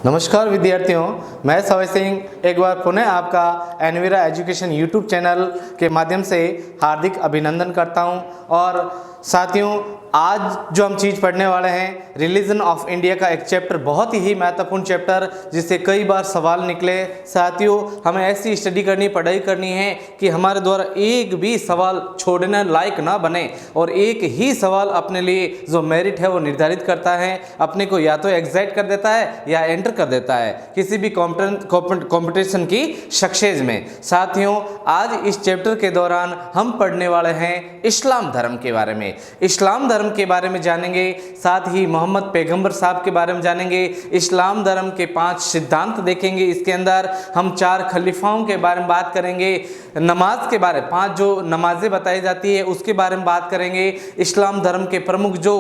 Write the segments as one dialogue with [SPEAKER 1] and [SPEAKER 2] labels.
[SPEAKER 1] नमस्कार विद्यार्थियों, मैं सवय सिंह एक बार पुनः आपका एनवीरा एजुकेशन यूट्यूब चैनल के माध्यम से हार्दिक अभिनंदन करता हूं। और साथियों, आज जो हम चीज़ पढ़ने वाले हैं रिलीजन ऑफ इंडिया का एक चैप्टर, बहुत ही महत्वपूर्ण चैप्टर जिससे कई बार सवाल निकले। साथियों, हमें ऐसी स्टडी करनी, पढ़ाई करनी है कि हमारे द्वारा एक भी सवाल छोड़ने लायक ना बने और एक ही सवाल अपने लिए जो मेरिट है वो निर्धारित करता है, अपने को या तो एग्जाइट कर देता है या एंटर कर देता है किसी भी कंपटीशन की सक्सेस में। साथियों, आज इस चैप्टर के दौरान हम पढ़ने वाले हैं इस्लाम धर्म के बारे में। इस्लाम धर्म के बारे में जानेंगे, साथ ही मोहम्मद पैगंबर साहब के बारे में जानेंगे। इस्लाम धर्म के 5 सिद्धांत देखेंगे। इसके अंदर हम 4 खलीफाओं के बारे में बात करेंगे। नमाज के बारे में 5 जो नमाजें बताई जाती है उसके बारे में बात करेंगे। इस्लाम धर्म के प्रमुख जो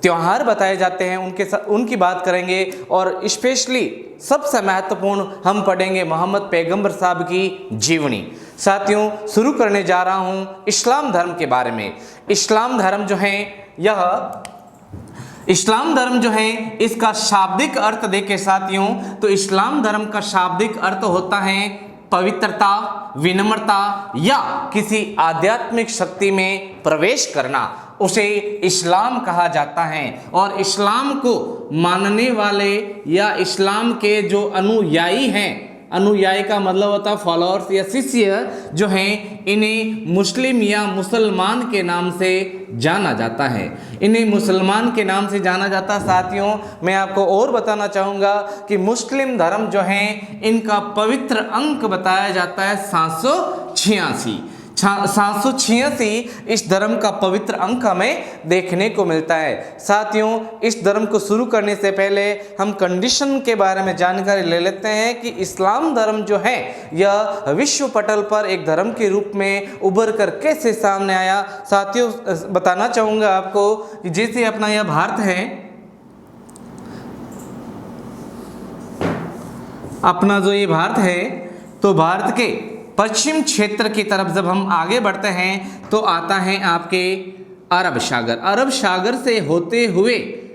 [SPEAKER 1] त्योहार बताए जाते हैं उनकी बात करेंगे। और स्पेशली सबसे महत्वपूर्ण हम पढ़ेंगे मोहम्मद पैगंबर साहब की जीवनी। साथियों, शुरू करने जा रहा हूं इस्लाम धर्म के बारे में। इस्लाम धर्म जो है इस्लाम धर्म जो है इसका शाब्दिक अर्थ देखें साथियों, तो इस्लाम धर्म का शाब्दिक अर्थ होता है पवित्रता, विनम्रता या किसी आध्यात्मिक शक्ति में प्रवेश करना, उसे इस्लाम कहा जाता है। और इस्लाम को मानने वाले या इस्लाम के जो अनुयायी हैं, अनुयायी का मतलब होता है फॉलोअर्स या शिष्य जो हैं, इन्हें मुस्लिम या मुसलमान के नाम से जाना जाता है। इन्हें मुसलमान के नाम से जाना जाता है। साथियों, मैं आपको और बताना चाहूँगा कि मुस्लिम धर्म जो है इनका पवित्र अंक बताया जाता है 786। 786 इस धर्म का पवित्र अंक हमें देखने को मिलता है। साथियों, इस धर्म को शुरू करने से पहले हम कंडीशन के बारे में जानकारी ले लेते हैं कि इस्लाम धर्म जो है यह विश्व पटल पर एक धर्म के रूप में उभर कर कैसे सामने आया। साथियों, बताना चाहूँगा आपको कि जैसे अपना यह भारत है, अपना जो ये भारत है, तो भारत के पश्चिम क्षेत्र की तरफ जब हम आगे बढ़ते हैं तो आता है आपके अरब सागर। अरब सागर से होते हुए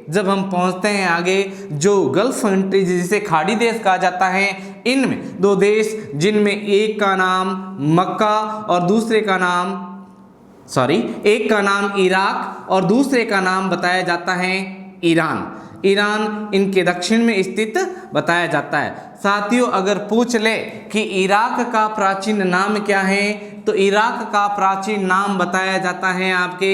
[SPEAKER 1] जब हम पहुंचते हैं आगे, जो गल्फ कंट्रीज जिसे खाड़ी देश कहा जाता है, इनमें 2 देश जिनमें एक का नाम मक्का और दूसरे का नाम एक का नाम इराक और दूसरे का नाम बताया जाता है ईरान। ईरान इनके दक्षिण में स्थित बताया जाता है। साथियों, अगर पूछ ले कि इराक का प्राचीन नाम क्या है, तो इराक का प्राचीन नाम बताया जाता है आपके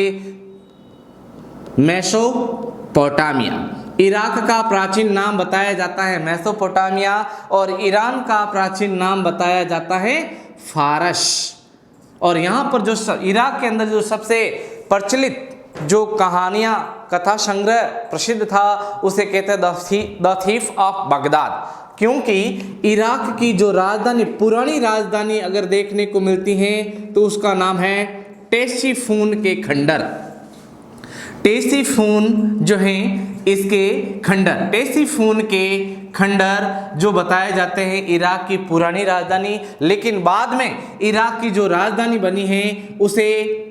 [SPEAKER 1] मेसोपोटामिया। इराक का प्राचीन नाम बताया जाता है मेसोपोटामिया और ईरान का प्राचीन नाम बताया जाता है फारस। और यहाँ पर जो इराक के अंदर जो सबसे प्रचलित जो कहानियाँ, कथा संग्रह प्रसिद्ध था, उसे कहते हैं द थीफ ऑफ बगदाद। क्योंकि इराक की जो राजधानी, पुरानी राजधानी अगर देखने को मिलती है तो उसका नाम है टेसिफून के खंडर। टेसिफून जो है इसके खंडर, टेसिफून के खंडर जो बताए जाते हैं इराक की पुरानी राजधानी। लेकिन बाद में इराक की जो राजधानी बनी है उसे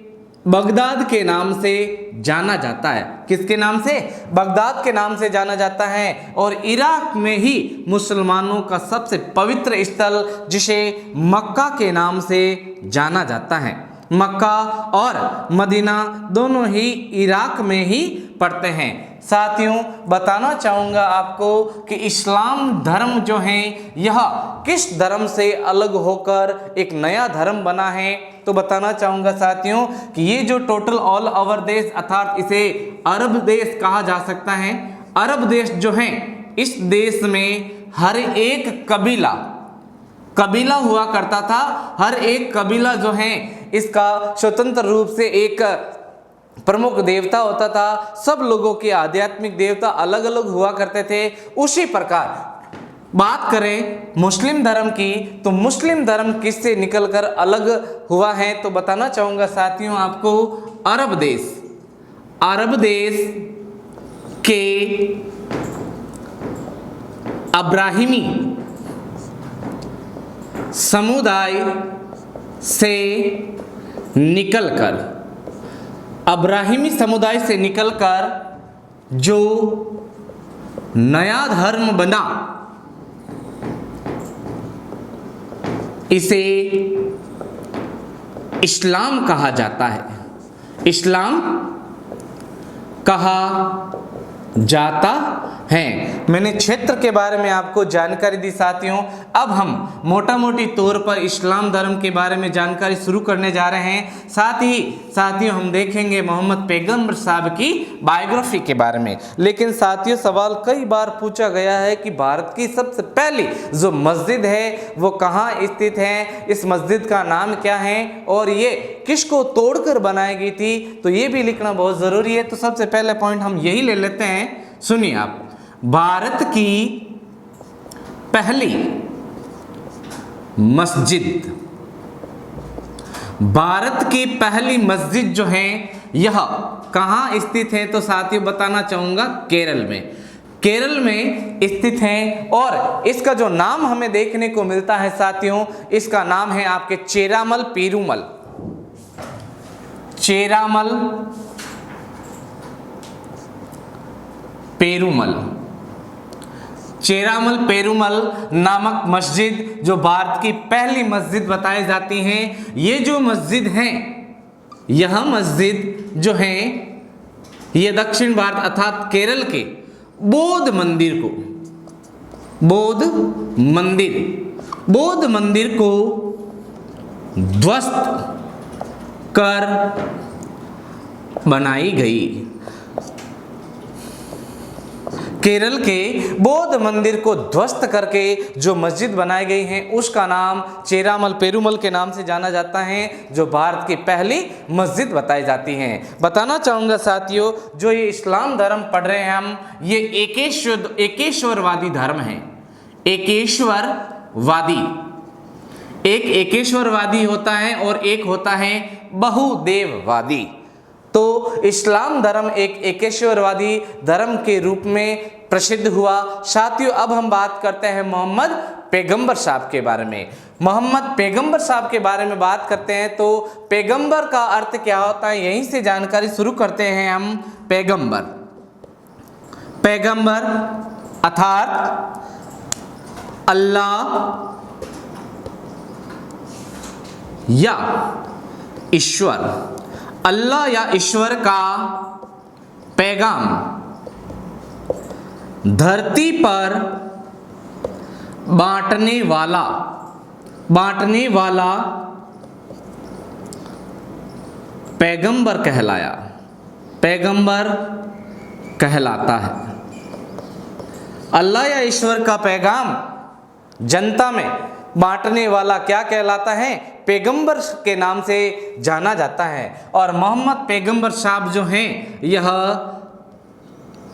[SPEAKER 1] बगदाद के नाम से जाना जाता है। किसके नाम से? बगदाद के नाम से जाना जाता है। और इराक में ही मुसलमानों का सबसे पवित्र स्थल जिसे मक्का के नाम से जाना जाता है, मक्का और मदीना दोनों ही इराक में ही पड़ते हैं। साथियों, बताना चाहूँगा आपको कि इस्लाम धर्म जो है यह किस धर्म से अलग होकर एक नया धर्म बना है, तो बताना चाहूँगा साथियों कि ये जो टोटल ऑल ओवर देश, अर्थात इसे अरब देश कहा जा सकता है। अरब देश जो है, इस देश में हर एक कबीला हुआ करता था। हर एक कबीला जो है इसका स्वतंत्र रूप से एक प्रमुख देवता होता था। सब लोगों के आध्यात्मिक देवता अलग अलग हुआ करते थे। उसी प्रकार बात करें मुस्लिम धर्म की, तो मुस्लिम धर्म किससे निकलकर अलग हुआ है, तो बताना चाहूँगा साथियों आपको अरब देश के अब्राहिमी समुदाय से निकलकर, अब्राहिमी समुदाय से निकलकर जो नया धर्म बना इसे इस्लाम कहा जाता है, इस्लाम कहा जाता है। मैंने क्षेत्र के बारे में आपको जानकारी दी साथियों। अब हम मोटा मोटी तौर पर इस्लाम धर्म के बारे में जानकारी शुरू करने जा रहे हैं। साथ ही साथियों हम देखेंगे मोहम्मद पैगंबर साहब की बायोग्राफी के बारे में। लेकिन साथियों सवाल कई बार पूछा गया है कि भारत की सबसे पहली जो मस्जिद है वो कहाँ स्थित है, इस मस्जिद का नाम क्या है और ये किसको तोड़कर बनाई गई थी, तो ये भी लिखना बहुत ज़रूरी है। तो सबसे पहले पॉइंट हम यही ले लेते हैं, सुनिए आप। भारत की पहली मस्जिद, भारत की पहली मस्जिद जो है यह कहाँ स्थित है, तो साथियों बताना चाहूंगा केरल में, केरल में स्थित है। और इसका जो नाम हमें देखने को मिलता है साथियों, इसका नाम है आपके चेरामल पेरुमल, चेरामल पेरुमल, चेरामल पेरुमल नामक मस्जिद जो भारत की पहली मस्जिद बताई जाती है। ये जो मस्जिद है, यह मस्जिद जो है ये दक्षिण भारत अर्थात केरल के बौद्ध मंदिर को, बौद्ध मंदिर को ध्वस्त कर बनाई गई। केरल के बौद्ध मंदिर को ध्वस्त करके जो मस्जिद बनाई गई है उसका नाम चेरामल पेरुमल के नाम से जाना जाता है, जो भारत की पहली मस्जिद बताई जाती है। बताना चाहूँगा साथियों, जो ये इस्लाम धर्म पढ़ रहे हैं हम, ये एकेश्वरवादी धर्म है। एकेश्वरवादी, एक एकेश्वरवादी होता है और एक होता है बहुदेववादी। तो इस्लाम धर्म एक एकेश्वरवादी धर्म के रूप में प्रसिद्ध हुआ। साथियों अब हम बात करते हैं मोहम्मद पैगंबर साहब के बारे में। मोहम्मद पैगंबर साहब के बारे में बात करते हैं तो पैगंबर का अर्थ क्या होता है, यहीं से जानकारी शुरू करते हैं हम। पैगंबर, पैगंबर अर्थात अल्लाह या ईश्वर, अल्लाह या ईश्वर का पैगाम धरती पर बांटने वाला पैगंबर कहलाया, पैगंबर कहलाता है। अल्लाह या ईश्वर का पैगाम जनता में बांटने वाला क्या कहलाता है, पैगंबर के नाम से जाना जाता है। और मोहम्मद पैगंबर साहब जो हैं यह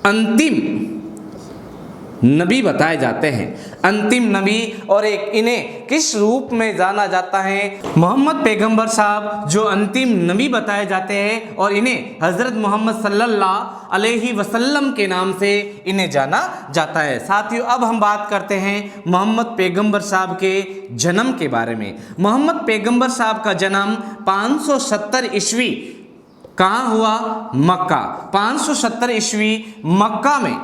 [SPEAKER 1] अंतिम नबी बताए जाते हैं, अंतिम नबी। और एक इन्हें किस रूप में जाना जाता है, मोहम्मद पैगंबर साहब जो अंतिम नबी बताए जाते हैं और इन्हें हज़रत मोहम्मद सल्लल्लाहु अलैहि वसल्लम के नाम से इन्हें जाना जाता है। साथियों अब हम बात करते हैं मोहम्मद पैगंबर साहब के जन्म के बारे में। मोहम्मद पैगंबर साहब का जन्म 570 ईस्वी कहाँ हुआ, मक्का। 570 ईस्वी मक्का में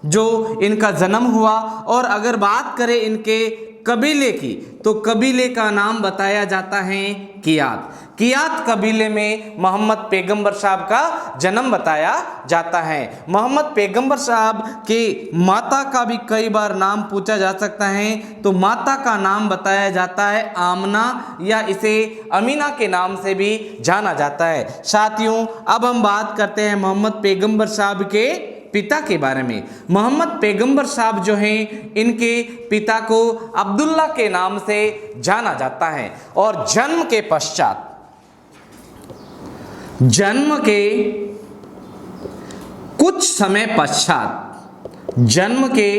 [SPEAKER 1] जो इनका जन्म हुआ। और अगर बात करें इनके कबीले की, तो कबीले का नाम बताया जाता है कियात। कियात कबीले में मोहम्मद पैगंबर साहब का जन्म बताया जाता है। मोहम्मद पैगंबर साहब के माता का भी कई बार नाम पूछा जा सकता है, तो माता का नाम बताया जाता है आमना या इसे अमीना के नाम से भी जाना जाता है। साथियों अब हम बात करते हैं मोहम्मद पैगंबर साहब के पिता के बारे में। मोहम्मद पैगंबर साहब जो हैं इनके पिता को अब्दुल्ला के नाम से जाना जाता है। और जन्म के पश्चात, जन्म के कुछ समय पश्चात, जन्म के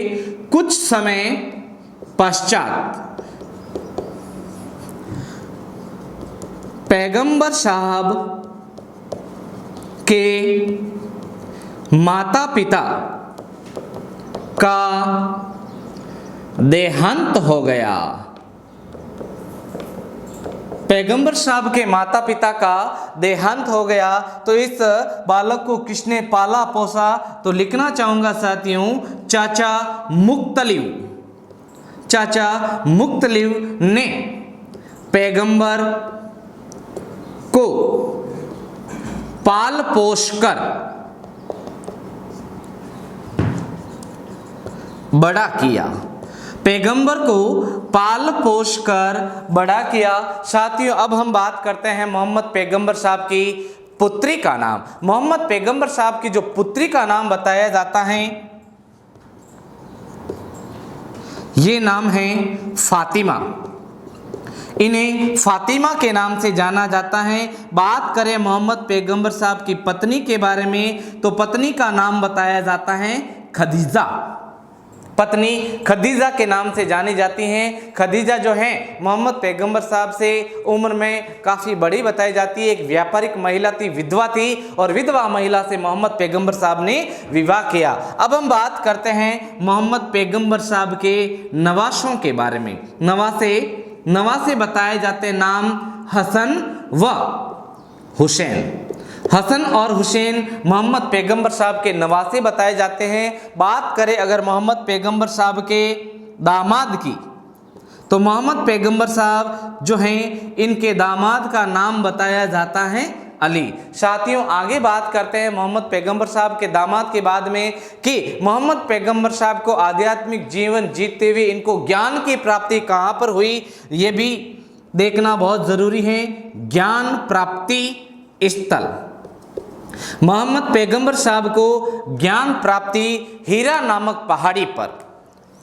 [SPEAKER 1] कुछ समय पश्चात पैगंबर साहब के माता पिता का देहांत हो गया। पैगंबर साहब के माता पिता का देहांत हो गया तो इस बालक को किसने पाला पोसा, तो लिखना चाहूँगा साथियों चाचा मुख्तलिफ, चाचा मुख्तलिफ ने पैगंबर को पाल पोष कर बड़ा किया। पैगंबर को पाल पोष कर बड़ा किया। साथियों, अब हम बात करते हैं मोहम्मद पैगंबर साहब की पुत्री का नाम। मोहम्मद पैगंबर साहब की जो पुत्री का नाम बताया जाता है, ये नाम है फातिमा। इन्हें फातिमा के नाम से जाना जाता है। बात करें मोहम्मद पैगंबर साहब की पत्नी के बारे में, तो पत्नी का नाम बताया जाता है खदीजा। पत्नी खदीजा के नाम से जानी जाती हैं। खदीजा जो है मोहम्मद पैगंबर साहब से उम्र में काफ़ी बड़ी बताई जाती है। एक व्यापारिक महिला थी, विधवा थी, और विधवा महिला से मोहम्मद पैगंबर साहब ने विवाह किया। अब हम बात करते हैं मोहम्मद पैगंबर साहब के नवासों के बारे में। नवासे बताए जाते नाम हसन व हुसैन। हसन और हुसैन मोहम्मद पैगंबर साहब के नवासे बताए जाते हैं। बात करें अगर मोहम्मद पैगंबर साहब के दामाद की, तो मोहम्मद पैगंबर साहब जो हैं, इनके दामाद का नाम बताया जाता है अली। साथियों, आगे बात करते हैं मोहम्मद पैगंबर साहब के दामाद के बाद में कि मोहम्मद पैगंबर साहब को आध्यात्मिक जीवन जीते हुए इनको ज्ञान की प्राप्ति कहाँ पर हुई, ये भी देखना बहुत ज़रूरी है। ज्ञान प्राप्ति स्थल, मोहम्मद पैगंबर साहब को ज्ञान प्राप्ति हीरा नामक पहाड़ी पर,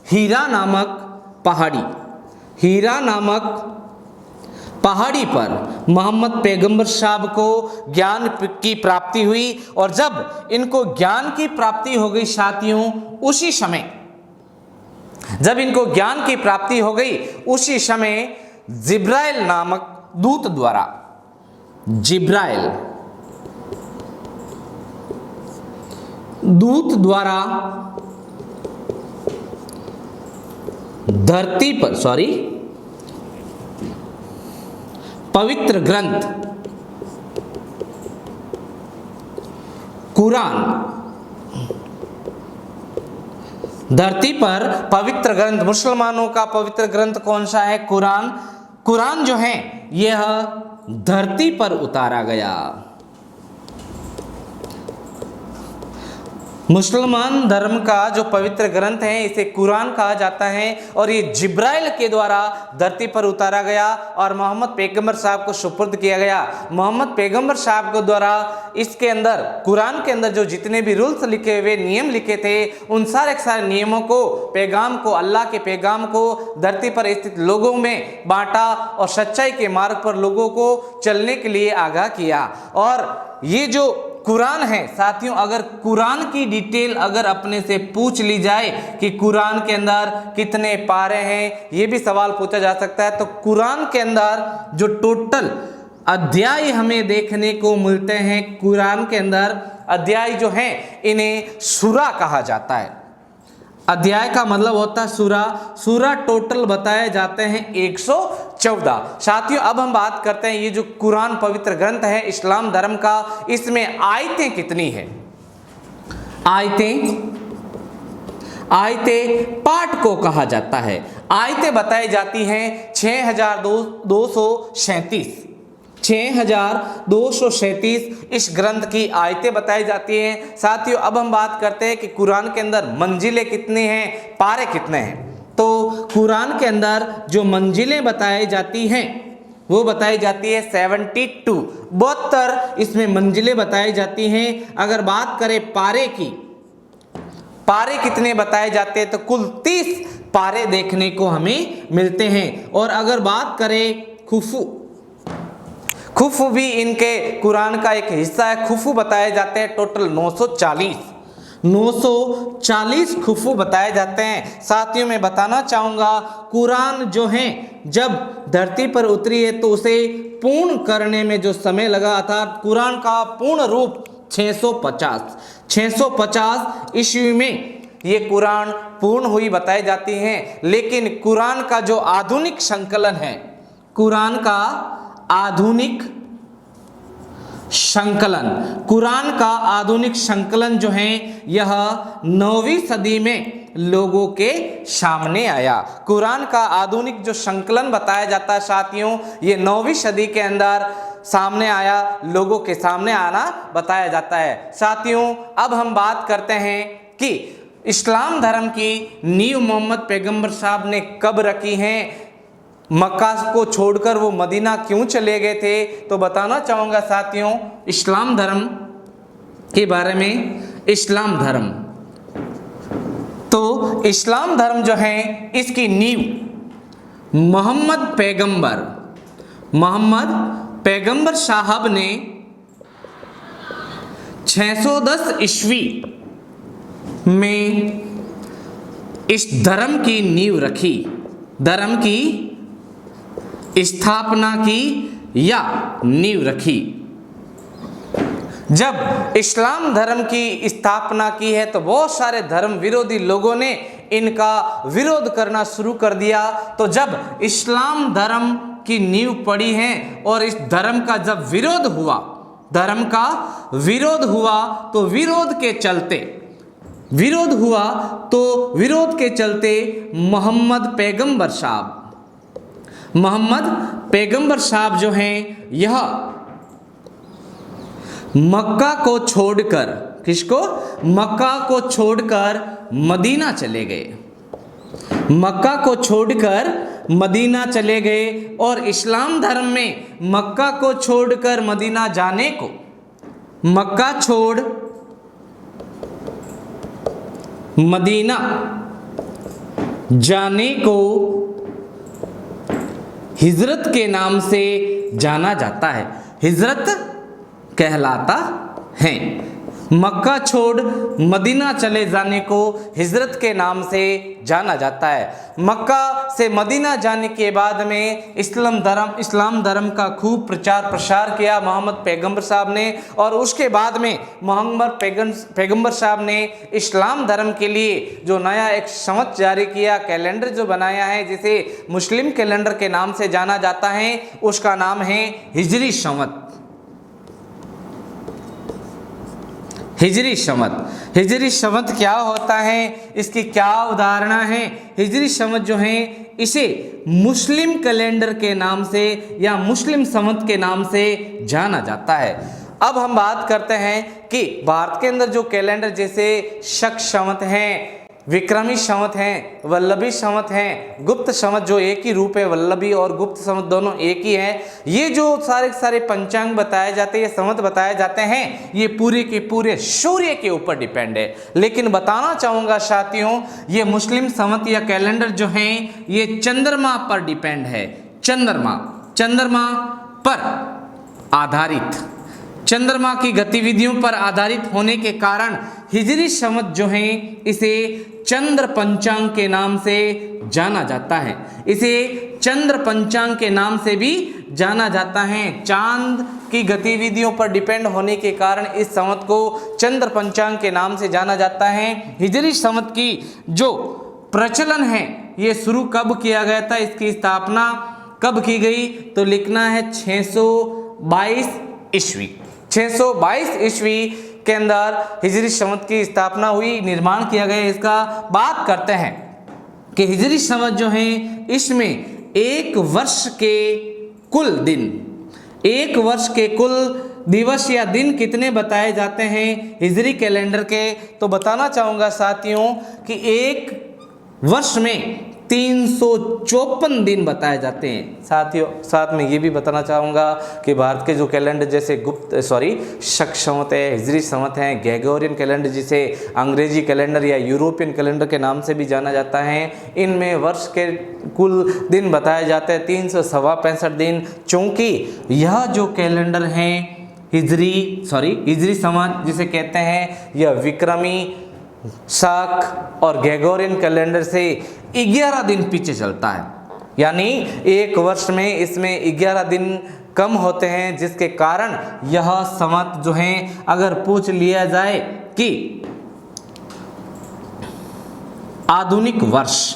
[SPEAKER 1] हीरा नामक पहाड़ी पर मोहम्मद पैगंबर साहब को ज्ञान की प्राप्ति हुई। और जब इनको ज्ञान की प्राप्ति हो गई साथियों, उसी समय जब इनको ज्ञान की प्राप्ति हो गई, उसी समय जिब्राइल नामक दूत द्वारा, जिब्राइल दूत द्वारा धरती पर, पवित्र ग्रंथ कुरान, धरती पर पवित्र ग्रंथ, मुसलमानों का पवित्र ग्रंथ कौन सा है? कुरान। कुरान जो है यह धरती पर उतारा गया। मुसलमान धर्म का जो पवित्र ग्रंथ है इसे कुरान कहा जाता है, और ये जिब्राइल के द्वारा धरती पर उतारा गया और मोहम्मद पैगंबर साहब को सुपुर्द किया गया। मोहम्मद पैगंबर साहब को द्वारा इसके अंदर, कुरान के अंदर जो जितने भी रूल्स लिखे हुए, नियम लिखे थे, उन सारे नियमों को, पैगाम को, अल्लाह के पैगाम को धरती पर स्थित लोगों में बांटा और सच्चाई के मार्ग पर लोगों को चलने के लिए आगाह किया। और ये जो कुरान है साथियों, अगर कुरान की डिटेल अगर अपने से पूछ ली जाए कि कुरान के अंदर कितने पारे हैं, ये भी सवाल पूछा जा सकता है। तो कुरान के अंदर जो टोटल अध्याय हमें देखने को मिलते हैं, कुरान के अंदर अध्याय जो हैं इन्हें सूरा कहा जाता है। अध्याय का मतलब होता है सूरा। सूरा टोटल बताए जाते हैं 114। साथियों, अब हम बात करते हैं ये जो कुरान पवित्र ग्रंथ है इस्लाम धर्म का, इसमें आयतें कितनी हैं? आयतें पाठ को कहा जाता है। आयतें बताई जाती हैं 6237, 6237 इस ग्रंथ की आयतें बताई जाती हैं। साथियों, अब हम बात करते हैं कि कुरान के अंदर मंजिलें कितनी हैं, पारे कितने हैं। तो कुरान के अंदर जो मंजिलें बताई जाती हैं वो बताई जाती है 72 इसमें मंजिलें बताई जाती हैं। अगर बात करें पारे की, पारे कितने बताए जाते हैं, तो कुल 30 पारे देखने को हमें मिलते हैं। और अगर बात करें खुफू भी इनके कुरान का एक हिस्सा है। खुफू बताए जाते हैं टोटल 940 खुफू बताए जाते हैं। साथियों, मैं बताना चाहूँगा कुरान जो है जब धरती पर उतरी है तो उसे पूर्ण करने में जो समय लगा था, कुरान का पूर्ण रूप 650 ईस्वी में ये कुरान पूर्ण हुई बताई जाती हैं। लेकिन कुरान का जो आधुनिक संकलन है, कुरान का आधुनिक संकलन, कुरान का आधुनिक संकलन जो है यह 9वीं सदी में लोगों के सामने आया। कुरान का आधुनिक जो संकलन बताया जाता है साथियों, ये 9वीं सदी के अंदर सामने आया, लोगों के सामने आना बताया जाता है। साथियों, अब हम बात करते हैं कि इस्लाम धर्म की नींव मोहम्मद पैगंबर साहब ने कब रखी है, मक्का को छोड़कर वो मदीना क्यों चले गए थे। तो बताना चाहूँगा साथियों इस्लाम धर्म के बारे में। इस्लाम धर्म, तो इस्लाम धर्म जो है इसकी नींव मोहम्मद पैगंबर साहब ने 610 ईस्वी में इस धर्म की नींव रखी, धर्म की स्थापना की या नींव रखी। जब इस्लाम धर्म की स्थापना की है तो बहुत सारे धर्म विरोधी लोगों ने इनका विरोध करना शुरू कर दिया। तो जब इस्लाम धर्म की नींव पड़ी है और इस धर्म का जब विरोध हुआ तो विरोध के चलते मोहम्मद पैगंबर साहब जो हैं यह मक्का को छोड़कर मदीना चले गए। मदीना चले गए और इस्लाम धर्म में मक्का को छोड़कर मदीना जाने को, मक्का छोड़ मदीना जाने को हिजरत के नाम से जाना जाता है, हिजरत कहलाता है। मक्का छोड़ मदीना चले जाने को हिजरत के नाम से जाना जाता है। मक्का से मदीना जाने के बाद में इस्लाम धर्म का खूब प्रचार प्रसार किया मोहम्मद पैगंबर साहब ने, और उसके बाद में मोहम्मद पैगंबर साहब ने इस्लाम धर्म के लिए जो नया एक संवत जारी किया, कैलेंडर जो बनाया है जिसे मुस्लिम कैलेंडर के नाम से जाना जाता है, उसका नाम है हिजरी संवत। हिजरी संवत क्या होता है, इसकी क्या अवधारणा है। हिजरी संवत जो है इसे मुस्लिम कैलेंडर के नाम से या मुस्लिम संवत के नाम से जाना जाता है। अब हम बात करते हैं कि भारत के अंदर जो कैलेंडर जैसे शक संवत हैं, विक्रमी संवत हैं, वल्लभी संवत हैं, गुप्त संवत जो एक ही रूप है, वल्लभी और गुप्त संवत दोनों एक ही है। ये जो सारे पंचांग बताए जाते हैं, ये संवत बताए जाते हैं, ये पूरे के पूरे सूर्य के ऊपर डिपेंड है। लेकिन बताना चाहूँगा साथियों, ये मुस्लिम संवत या कैलेंडर जो हैं ये चंद्रमा पर डिपेंड है। चंद्रमा पर आधारित, चंद्रमा की गतिविधियों पर आधारित होने के कारण हिजरी संवत जो है इसे चंद्र पंचांग के नाम से जाना जाता है। इसे चंद्र पंचांग के नाम से भी जाना जाता है। चांद की गतिविधियों पर डिपेंड होने के कारण इस संवत को चंद्र पंचांग के नाम से जाना जाता है। हिजरी संवत की जो प्रचलन है ये शुरू कब किया गया था, इसकी स्थापना कब की गई, तो लिखना है 622 ईस्वी। 622 ईस्वी के अंदर हिजरी संवत की स्थापना हुई, निर्माण किया गया। इसका बात करते हैं कि हिजरी संवत जो है इसमें एक वर्ष के कुल दिवस या दिन कितने बताए जाते हैं हिजरी कैलेंडर के, तो बताना चाहूँगा साथियों कि एक वर्ष में 354 दिन बताए जाते हैं। साथियों साथ में ये भी बताना चाहूँगा कि भारत के जो कैलेंडर जैसे शक संवत है, हिजरी संवत है, ग्रेगोरियन कैलेंडर जिसे अंग्रेजी कैलेंडर या यूरोपियन कैलेंडर के नाम से भी जाना जाता है, इनमें वर्ष के कुल दिन बताए जाते हैं 365 दिन। चूँकि यह जो कैलेंडर है हिजरी संवत जिसे कहते हैं, यह विक्रमी, शक और ग्रेगोरियन कैलेंडर से 11 दिन पीछे चलता है, यानी एक वर्ष में इसमें 11 दिन कम होते हैं, जिसके कारण यह संवत जो है अगर पूछ लिया जाए कि आधुनिक वर्ष,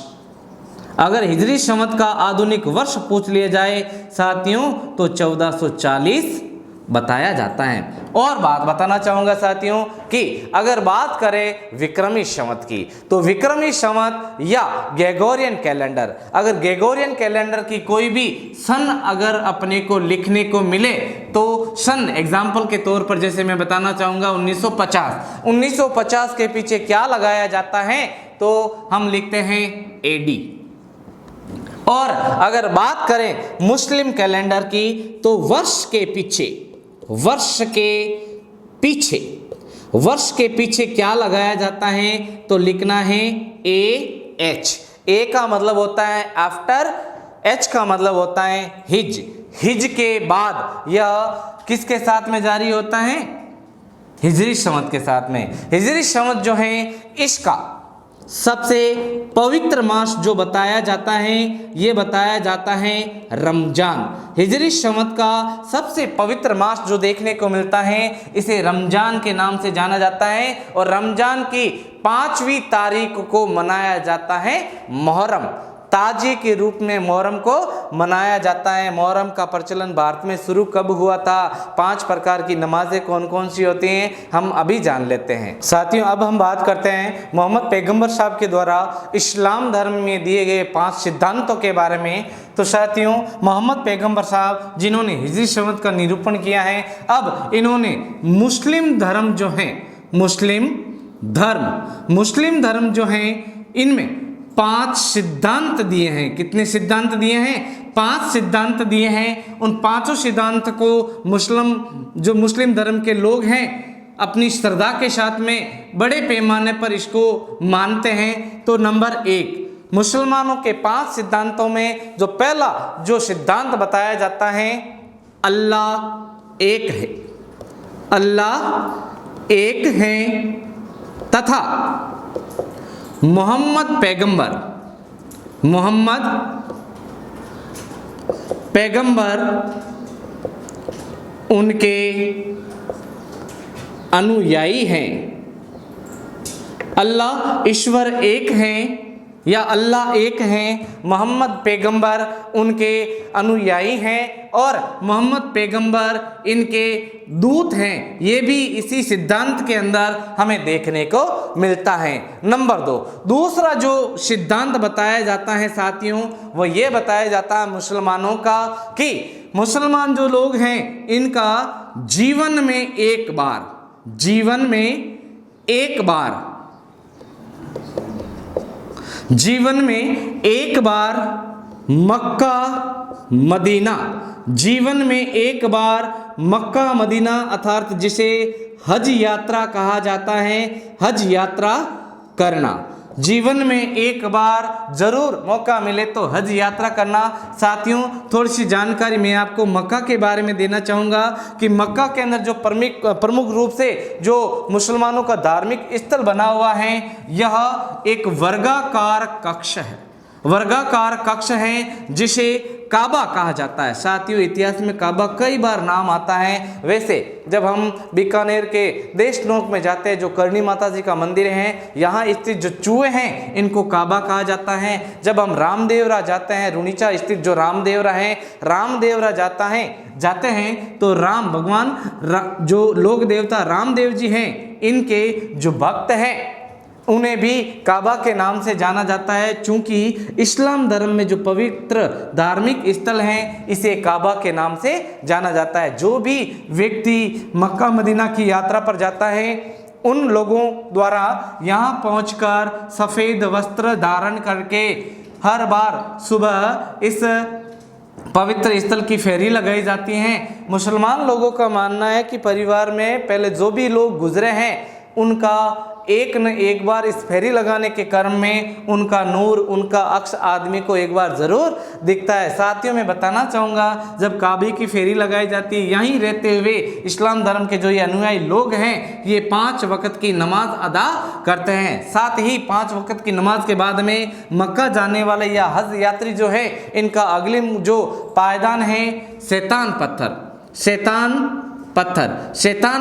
[SPEAKER 1] अगर हिजरी संवत का आधुनिक वर्ष पूछ लिया जाए साथियों तो 1440 बताया जाता है। और बात बताना चाहूँगा साथियों कि अगर बात करें विक्रमी संवत की, तो विक्रमी संवत या ग्रेगोरियन कैलेंडर, अगर ग्रेगोरियन कैलेंडर की कोई भी सन अगर अपने को लिखने को मिले तो सन एग्जाम्पल के तौर पर जैसे मैं बताना चाहूँगा 1950 के पीछे क्या लगाया जाता है तो हम लिखते हैं AD। और अगर बात करें मुस्लिम कैलेंडर की तो वर्ष के पीछे क्या लगाया जाता है तो लिखना है AH। A का मतलब होता है आफ्टर, H का मतलब होता है हिज। हिज के बाद यह किसके साथ में जारी होता है? हिजरी संवत के साथ में। हिजरी संवत जो है इसका सबसे पवित्र मास जो बताया जाता है ये बताया जाता है रमजान। हिजरी संवत का सबसे पवित्र मास जो देखने को मिलता है इसे रमजान के नाम से जाना जाता है और रमजान की 5वीं तारीख को मनाया जाता है मुहर्रम। ताजिए के रूप में मुहर्रम को मनाया जाता है। मुहर्रम का प्रचलन भारत में शुरू कब हुआ था? 5 प्रकार की नमाजें कौन कौन सी होती हैं हम अभी जान लेते हैं। साथियों अब हम बात करते हैं मोहम्मद पैगंबर साहब के द्वारा इस्लाम धर्म में दिए गए 5 सिद्धांतों के बारे में। तो साथियों मोहम्मद पैगंबर साहब जिन्होंने हिजरी संवत का निरूपण किया है, अब इन्होंने मुस्लिम धर्म जो है, मुस्लिम धर्म जो है इनमें 5 सिद्धांत दिए हैं। कितने सिद्धांत दिए हैं? 5 सिद्धांत दिए हैं। उन 5 सिद्धांत को मुस्लिम धर्म के लोग हैं अपनी श्रद्धा के साथ में बड़े पैमाने पर इसको मानते हैं। तो नंबर 1 मुसलमानों के 5 सिद्धांतों में जो पहला जो सिद्धांत बताया जाता है अल्लाह एक है, अल्लाह एक है तथा मोहम्मद पैगंबर उनके अनुयायी हैं। अल्लाह ईश्वर एक हैं या अल्लाह एक हैं, मोहम्मद पैगंबर उनके अनुयायी हैं और मोहम्मद पैगंबर इनके दूत हैं। ये भी इसी सिद्धांत के अंदर हमें देखने को मिलता है। नंबर 2 दूसरा जो सिद्धांत बताया जाता है साथियों वो ये बताया जाता है मुसलमानों का कि मुसलमान जो लोग हैं इनका जीवन में एक बार मक्का मदीना अर्थात जिसे हज यात्रा कहा जाता है, हज यात्रा करना। जीवन में एक बार जरूर मौका मिले तो हज यात्रा करना। साथियों थोड़ी सी जानकारी मैं आपको मक्का के बारे में देना चाहूँगा कि मक्का के अंदर जो प्रमुख रूप से जो मुसलमानों का धार्मिक स्थल बना हुआ है यह एक वर्गाकार कक्ष है जिसे काबा कहा जाता है। साथियों इतिहास में काबा कई बार नाम आता है। वैसे जब हम बीकानेर के देशनोक में जाते हैं जो करणी माता जी का मंदिर है, यहाँ स्थित जो चूहे हैं इनको काबा कहा जाता है। जब हम रामदेवरा जाते हैं, रुनीचा स्थित जो रामदेवरा है, रामदेवरा जाते हैं तो राम भगवान जो लोक देवता रामदेव जी हैं इनके जो भक्त हैं उन्हें भी काबा के नाम से जाना जाता है। चूंकि इस्लाम धर्म में जो पवित्र धार्मिक स्थल हैं इसे काबा के नाम से जाना जाता है। जो भी व्यक्ति मक्का मदीना की यात्रा पर जाता है उन लोगों द्वारा यहाँ पहुंचकर सफ़ेद वस्त्र धारण करके हर बार सुबह इस पवित्र स्थल की फेरी लगाई जाती हैं। मुसलमान लोगों का मानना है कि परिवार में पहले जो भी लोग गुजरे हैं उनका एक न एक बार इस फेरी लगाने के क्रम में उनका नूर, उनका अक्स आदमी को एक बार ज़रूर दिखता है। साथियों मैं बताना चाहूँगा जब काबे की फेरी लगाई जाती है यहीं रहते हुए इस्लाम धर्म के जो ये अनुयायी लोग हैं ये 5 वक्त की नमाज अदा करते हैं। साथ ही 5 वक्त की नमाज के बाद में मक्का जाने वाले या हज यात्री जो है इनका अगले जो पायदान है शैतान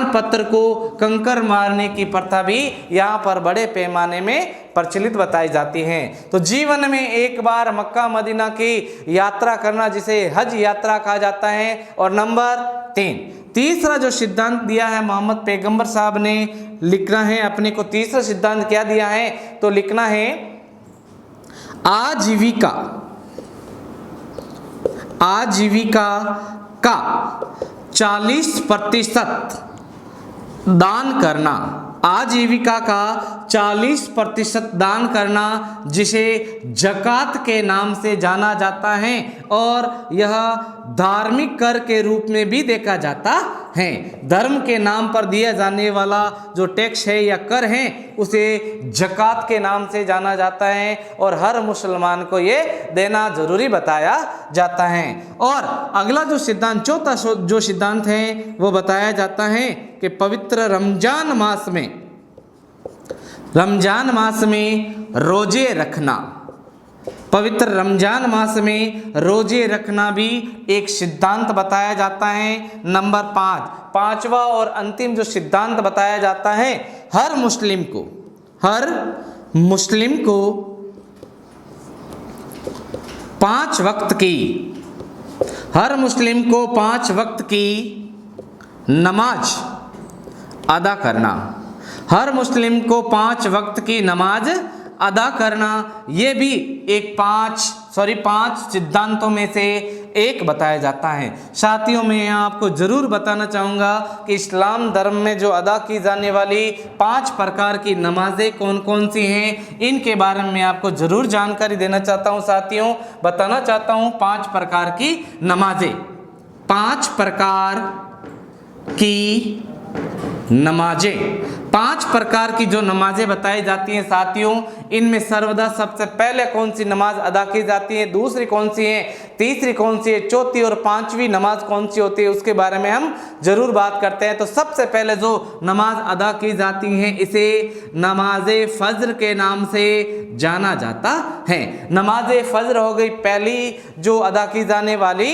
[SPEAKER 1] पत्थर को कंकर मारने की प्रथा भी यहाँ पर बड़े पैमाने में प्रचलित बताई जाती हैं। तो जीवन में एक बार मक्का मदीना की यात्रा करना जिसे हज यात्रा कहा जाता है। और नंबर 3 तीसरा जो सिद्धांत दिया है मोहम्मद पैगंबर साहब ने, लिखना है अपने को तीसरा सिद्धांत क्या दिया है, तो लिखना है आजीविका का 40% दान करना, आजीविका का 40% दान करना, जिसे ज़कात के नाम से जाना जाता है और यह धार्मिक कर के रूप में भी देखा जाता है। धर्म के नाम पर दिया जाने वाला जो टैक्स है या कर है उसे ज़कात के नाम से जाना जाता है और हर मुसलमान को ये देना जरूरी बताया जाता है। और अगला जो सिद्धांत, चौथा जो सिद्धांत है वो बताया जाता है कि पवित्र रमजान मास में रोजे रखना, पवित्र रमजान मास में रोजे रखना भी एक सिद्धांत बताया जाता है। नंबर 5, पांचवा और अंतिम जो सिद्धांत बताया जाता है, हर मुस्लिम को 5 वक्त की नमाज अदा करना, हर मुस्लिम को 5 वक्त की नमाज अदा करना, ये भी एक 5 सिद्धांतों में से एक बताया जाता है। साथियों, मैं यहाँ आपको ज़रूर बताना चाहूँगा कि इस्लाम धर्म में जो अदा की जाने वाली 5 प्रकार की नमाजें कौन कौन सी हैं, इनके बारे में मैं आपको ज़रूर जानकारी देना चाहता हूँ। साथियों, बताना चाहता हूँ 5 प्रकार की नमाजें, 5 प्रकार की नमाजें, 5 प्रकार की जो नमाजें बताई जाती हैं साथियों, इनमें सर्वदा सबसे पहले कौन सी नमाज अदा की जाती है, दूसरी कौन सी है, तीसरी कौन सी है, चौथी और 5वीं नमाज कौन सी होती है, उसके बारे में हम जरूर बात करते हैं। तो सबसे पहले जो नमाज अदा की जाती है इसे नमाज फज्र के नाम से जाना जाता है। नमाज फज्र हो गई पहली जो अदा की जाने वाली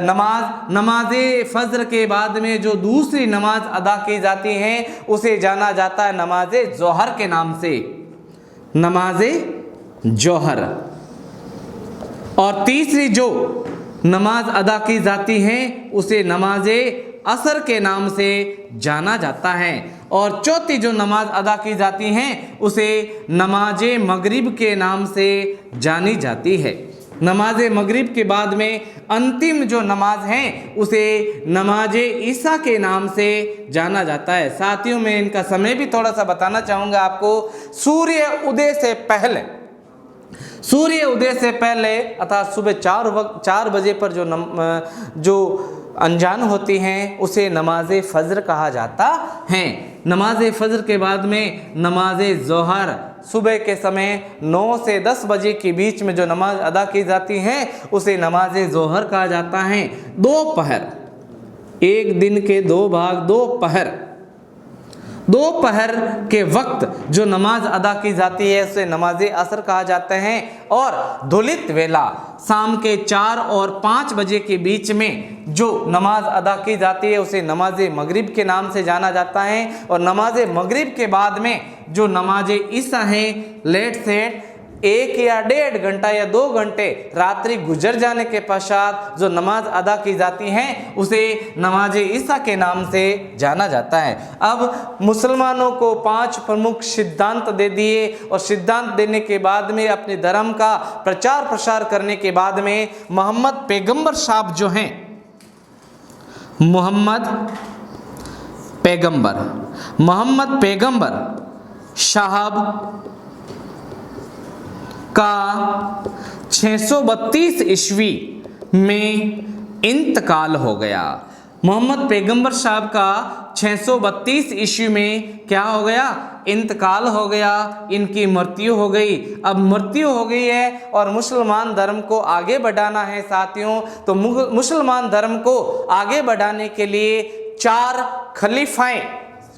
[SPEAKER 1] नमाज फज्र के बाद में जो दूसरी नमाज अदा की जाती है उसे जाना जाता है नमाज जोहर के नाम से, नमाज जोहर। और तीसरी जो नमाज अदा की जाती है उसे नमाज असर के नाम से जाना जाता है। और चौथी जो नमाज अदा की जाती है उसे नमाज मगरिब के नाम से जानी जाती है। नमाज मगरिब के बाद में अंतिम जो नमाज है उसे नमाज ईसा के नाम से जाना जाता है। साथियों, मैं इनका समय भी थोड़ा सा बताना चाहूँगा आपको। सूर्य उदय से पहले अर्थात सुबह 4 बजे पर जो अनजान होती हैं उसे नमाज फज्र कहा जाता है। नमाज फज्र के बाद में नमाज जोहर, सुबह के समय 9 से 10 बजे के बीच में जो नमाज अदा की जाती है उसे नमाज जोहर कहा जाता है। दोपहर, एक दिन के 2 भाग, दोपहर के वक्त जो नमाज अदा की जाती है उसे नमाज असर कहा जाता है। और धुलित वेला, शाम के 4 और 5 बजे के बीच में जो नमाज अदा की जाती है उसे नमाज मगरिब के नाम से जाना जाता है। और नमाज मगरिब के बाद में जो नमाज ईसा है, लेट सेट 1 या 1.5 घंटा या 2 घंटे रात्रि गुजर जाने के पश्चात जो नमाज अदा की जाती है उसे नमाज ईसा के नाम से जाना जाता है। अब मुसलमानों को 5 प्रमुख सिद्धांत दे दिए और सिद्धांत देने के बाद में अपने धर्म का प्रचार प्रसार करने के बाद में मोहम्मद पैगंबर साहब जो हैं, मोहम्मद पैगंबर साहब का 632 ईस्वी में इंतकाल हो गया। मोहम्मद पैगंबर साहब का 632 ईस्वी में क्या हो गया? इंतकाल हो गया, इनकी मृत्यु हो गई। अब मृत्यु हो गई है और मुसलमान धर्म को आगे बढ़ाना है साथियों। तो मुसलमान धर्म को आगे बढ़ाने के लिए 4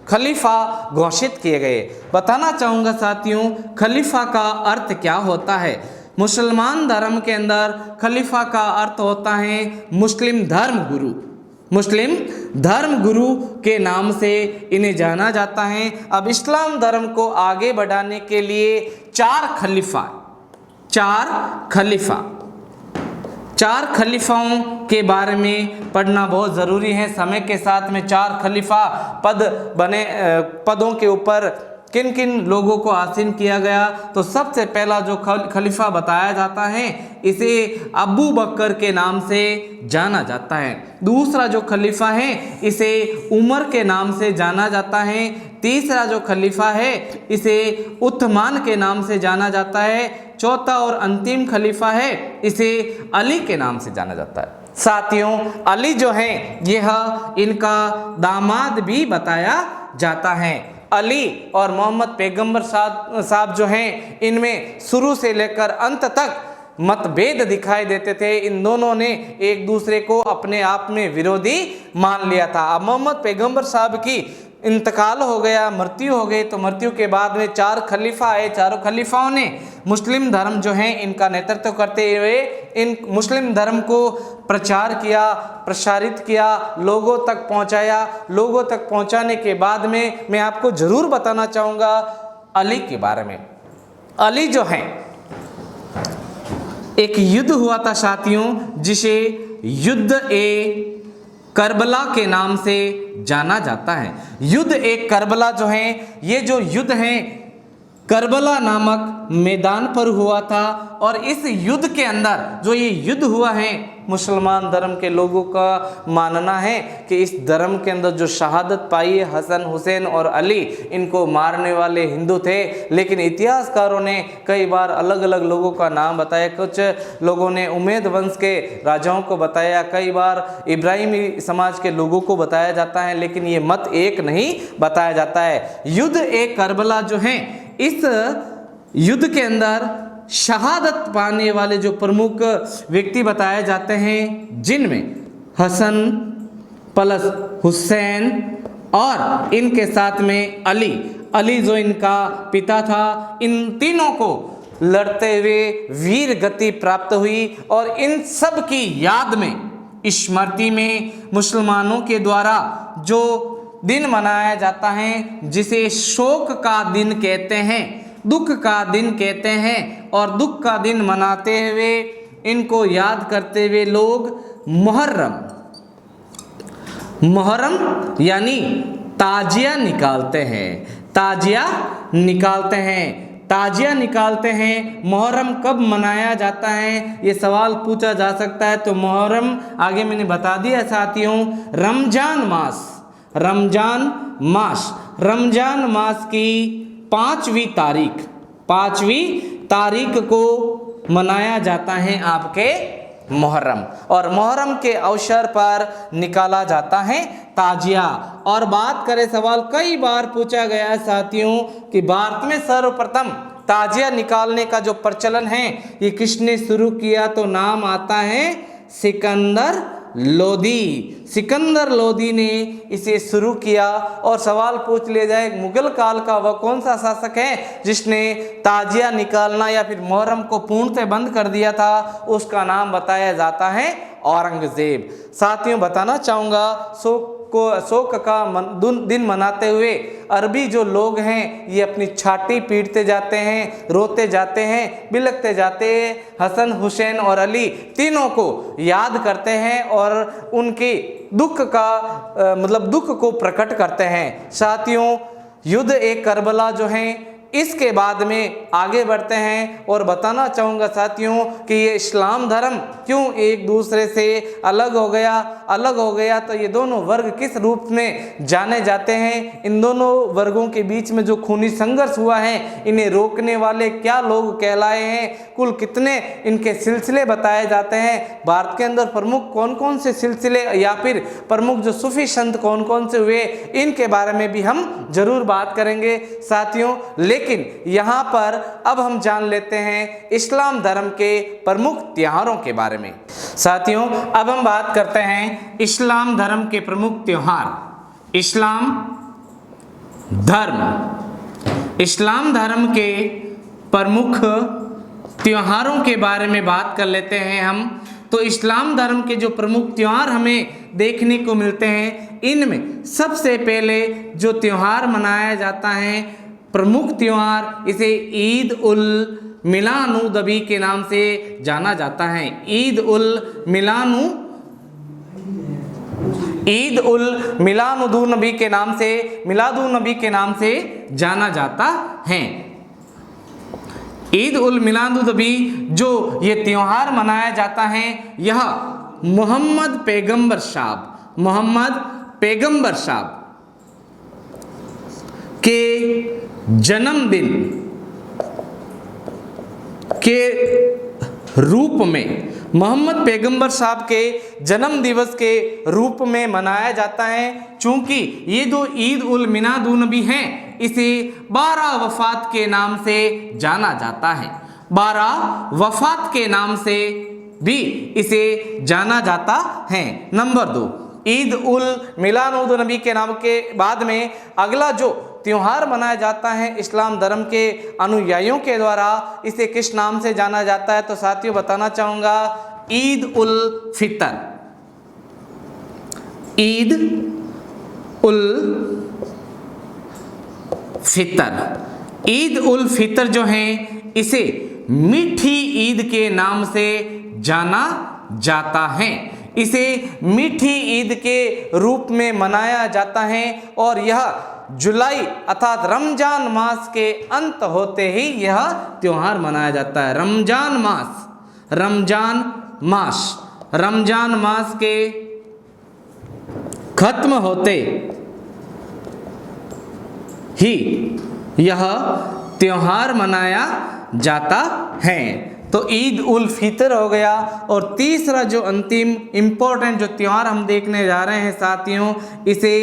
[SPEAKER 1] खलीफा घोषित किए गए। बताना चाहूँगा साथियों, खलीफा का अर्थ क्या होता है। मुसलमान धर्म के अंदर खलीफा का अर्थ होता है मुस्लिम धर्म गुरु के नाम से इन्हें जाना जाता है। अब इस्लाम धर्म को आगे बढ़ाने के लिए 4 4 खलीफाओं के बारे में पढ़ना बहुत ज़रूरी है। समय के साथ में 4 खलीफा पदों के ऊपर किन किन लोगों को आसीन किया गया। तो सबसे पहला जो खलीफा बताया जाता है इसे अबू बकर के नाम से जाना जाता है। दूसरा जो खलीफा है इसे उमर के नाम से जाना जाता है। तीसरा जो खलीफा है इसे उस्मान के नाम से जाना जाता है। चौथा और अंतिम खलीफा है इसे अली के नाम से जाना जाता है। साथियों, अली जो है यह इनका दामाद भी बताया जाता है। अली और मोहम्मद पैगंबर साहब जो हैं इनमें शुरू से लेकर अंत तक मतभेद दिखाई देते थे। इन दोनों ने एक दूसरे को अपने आप में विरोधी मान लिया था। अब मोहम्मद पैगंबर साहब की इंतकाल हो गया, मृत्यु हो गई, तो मृत्यु के बाद में 4 खलीफा आए। चारों खलीफाओं ने मुस्लिम धर्म जो है इनका नेतृत्व करते हुए इन मुस्लिम धर्म को प्रचार किया, प्रसारित किया, लोगों तक पहुंचाया। लोगों तक पहुंचाने के बाद में मैं आपको ज़रूर बताना चाहूँगा अली के बारे में। अली जो है एक युद्ध हुआ था साथियों, जिसे युद्ध ए करबला के नाम से जाना जाता है। युद्ध एक करबला जो है, ये जो युद्ध है करबला नामक मैदान पर हुआ था। और इस युद्ध के अंदर जो ये युद्ध हुआ है, मुसलमान धर्म के लोगों का मानना है कि इस धर्म के अंदर जो शहादत पाई है हसन, हुसैन और अली, इनको मारने वाले हिंदू थे। लेकिन इतिहासकारों ने कई बार अलग अलग लोगों का नाम बताया। कुछ लोगों ने उमैद वंश के राजाओं को बताया, कई बार इब्राहिमी समाज के लोगों को बताया जाता है, लेकिन ये मत एक नहीं बताया जाता है। युद्ध एक करबला जो है, इस युद्ध के अंदर शहादत पाने वाले जो प्रमुख व्यक्ति बताए जाते हैं, जिनमें हसन प्लस हुसैन और इनके साथ में अली जो इनका पिता था, इन तीनों को लड़ते हुए वीर गति प्राप्त हुई। और इन सब की याद में, स्मृति में मुसलमानों के द्वारा जो दिन मनाया जाता है, जिसे शोक का दिन कहते हैं, दुख का दिन कहते हैं, और दुख का दिन मनाते हुए इनको याद करते हुए लोग मुहर्रम यानी ताजिया निकालते हैं। ताजिया निकालते हैं। मुहर्रम कब मनाया जाता है, ये सवाल पूछा जा सकता है। तो मुहर्रम आगे मैंने बता दिया साथियों, रमजान मास की 5वीं तारीख को मनाया जाता है आपके मुहर्रम। और मुहर्रम के अवसर पर निकाला जाता है ताजिया। और बात करें, सवाल कई बार पूछा गया है साथियों कि भारत में सर्वप्रथम ताजिया निकालने का जो प्रचलन है ये किसने शुरू किया। तो नाम आता है सिकंदर लोदी ने इसे शुरू किया। और सवाल पूछ लिया जाए, मुगल काल का वह कौन सा शासक है जिसने ताजिया निकालना या फिर मुहर्रम को पूर्णतः बंद कर दिया था, उसका नाम बताया जाता है औरंगजेब। साथियों, बताना चाहूँगा शोक का दिन मनाते हुए अरबी जो लोग हैं ये अपनी छाती पीटते जाते हैं, रोते जाते हैं, बिलखते जाते हैं। हसन, हुसैन और अली तीनों को याद करते हैं और उनके दुख को प्रकट करते हैं। साथियों, युद्ध एक करबला जो है, इसके बाद में आगे बढ़ते हैं और बताना चाहूँगा साथियों कि ये इस्लाम धर्म क्यों एक दूसरे से अलग हो गया। तो ये दोनों वर्ग किस रूप में जाने जाते हैं, इन दोनों वर्गों के बीच में जो खूनी संघर्ष हुआ है, इन्हें रोकने वाले क्या लोग कहलाए हैं, कुल कितने इनके सिलसिले बताए जाते हैं, भारत के अंदर प्रमुख कौन कौन से सिलसिले या फिर प्रमुख जो सूफी संत कौन कौन से हुए, इनके बारे में भी हम जरूर बात करेंगे साथियों। लेकिन यहाँ पर अब हम जान लेते हैं इस्लाम धर्म के प्रमुख त्योहारों के बारे में। साथियों, अब हम बात करते हैं इस्लाम धर्म के प्रमुख त्योहार। इस्लाम धर्म के प्रमुख त्योहारों के बारे में बात कर लेते हैं हम। तो इस्लाम धर्म के जो प्रमुख त्योहार हमें देखने को मिलते हैं, इनमें सबसे पहले जो त्योहार मनाया जाता है, प्रमुख त्योहार, इसे ईद उल मिलादुन्नबी के नाम से जाना जाता है। ईद उल मिलादुन्नबी के नाम से जाना जाता है। ईद उल मिलादुन्नबी जो ये त्योहार मनाया जाता है, यह मोहम्मद पैगंबर साहब के जन्मदिन के रूप में, मोहम्मद पैगंबर साहब के जन्म दिवस के रूप में मनाया जाता है। चूंकि ये जो ईद उल मिलादुन्नबी है, इसे 12 वफात के नाम से जाना जाता है। 12 वफात के नाम से भी इसे जाना जाता है। नंबर 2, ईद उल मिलादुन्नबी के नाम के बाद में अगला जो त्योहार मनाया जाता है इस्लाम धर्म के अनुयायियों के द्वारा, इसे किस नाम से जाना जाता है? तो साथियों बताना चाहूँगा, ईद उल फितर। ईद उल फितर जो है, इसे मीठी ईद के नाम से जाना जाता है। इसे मीठी ईद के रूप में मनाया जाता है और यह जुलाई अर्थात रमजान मास के अंत होते ही यह त्योहार मनाया जाता है। रमजान मास के खत्म होते ही यह त्योहार मनाया जाता है। तो ईद उल फितर हो गया। और तीसरा जो अंतिम इम्पोर्टेंट जो त्यौहार हम देखने जा रहे हैं साथियों, इसे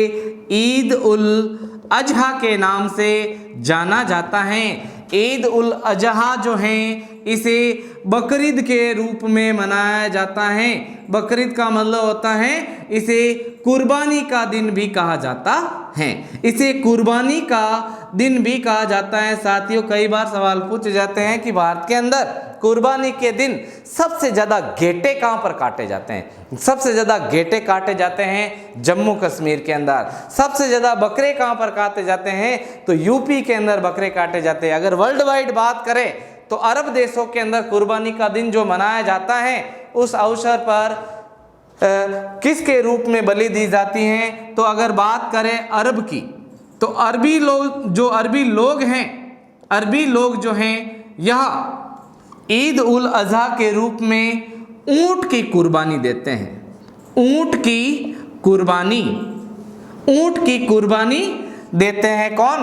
[SPEAKER 1] ईद उल अजहा के नाम से जाना जाता है। ईद उल अजहा जो है, इसे बकरीद के रूप में मनाया जाता है। बकरीद का मतलब होता है, इसे कुर्बानी का दिन भी कहा जाता है। इसे कुर्बानी का दिन भी कहा जाता है। साथियों, कई बार सवाल पूछे जाते हैं कि भारत के अंदर कुर्बानी के दिन सबसे ज़्यादा गेटे कहाँ पर काटे जाते हैं? सबसे ज़्यादा गेटे काटे जाते हैं जम्मू कश्मीर के अंदर। सबसे ज़्यादा बकरे कहाँ पर काटे जाते हैं? तो यूपी के अंदर बकरे काटे जाते हैं। अगर वर्ल्ड वाइड बात करें तो अरब देशों के अंदर कुर्बानी का दिन जो मनाया जाता है, उस अवसर पर किसके रूप में बलि दी जाती हैं? तो अगर बात करें अरब की, तो अरबी लोग जो हैं यह ईद उल अजहा के रूप में ऊंट की कुर्बानी देते हैं। ऊंट की कुर्बानी देते हैं कौन?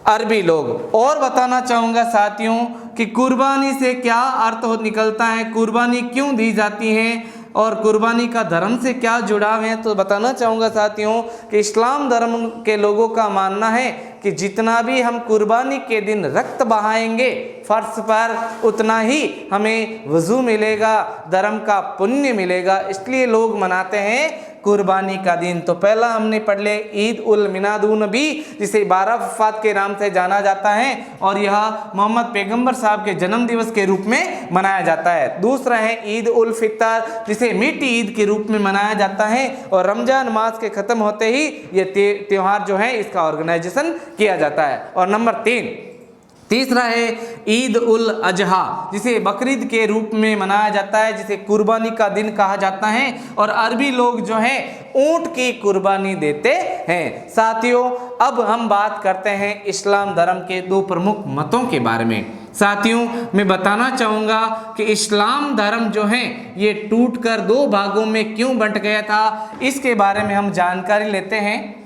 [SPEAKER 1] अरबी लोग। और बताना चाहूँगा साथियों कि कुर्बानी से क्या अर्थ निकलता है, कुर्बानी क्यों दी जाती है और कुर्बानी का धर्म से क्या जुड़ाव है। तो बताना चाहूँगा साथियों कि इस्लाम धर्म के लोगों का मानना है कि जितना भी हम कुर्बानी के दिन रक्त बहाएंगे फर्श पर, उतना ही हमें वज़ू मिलेगा, धर्म का पुण्य मिलेगा। इसलिए लोग मनाते हैं कुर्बानी का दिन। तो पहला हमने पढ़ लिया ईद उल मिलादुन्नबी, जिसे 12 वफात के नाम से जाना जाता है और यह मोहम्मद पैगंबर साहब के जन्म दिवस के रूप में मनाया जाता है। दूसरा है ईद उल फितर, जिसे मीठी ईद के रूप में मनाया जाता है और रमजान मास के ख़त्म होते ही ये त्यौहार जो है इसका ऑर्गेनाइजेशन किया जाता है। और नंबर तीसरा है ईद उल अजहा, जिसे बकरीद के रूप में मनाया जाता है, जिसे कुर्बानी का दिन कहा जाता है और अरबी लोग जो हैं ऊंट की कुर्बानी देते हैं। साथियों, अब हम बात करते हैं इस्लाम धर्म के 2 प्रमुख मतों के बारे में। साथियों, मैं बताना चाहूँगा कि इस्लाम धर्म जो है ये टूटकर 2 भागों में क्यों बंट गया था, इसके बारे में हम जानकारी लेते हैं।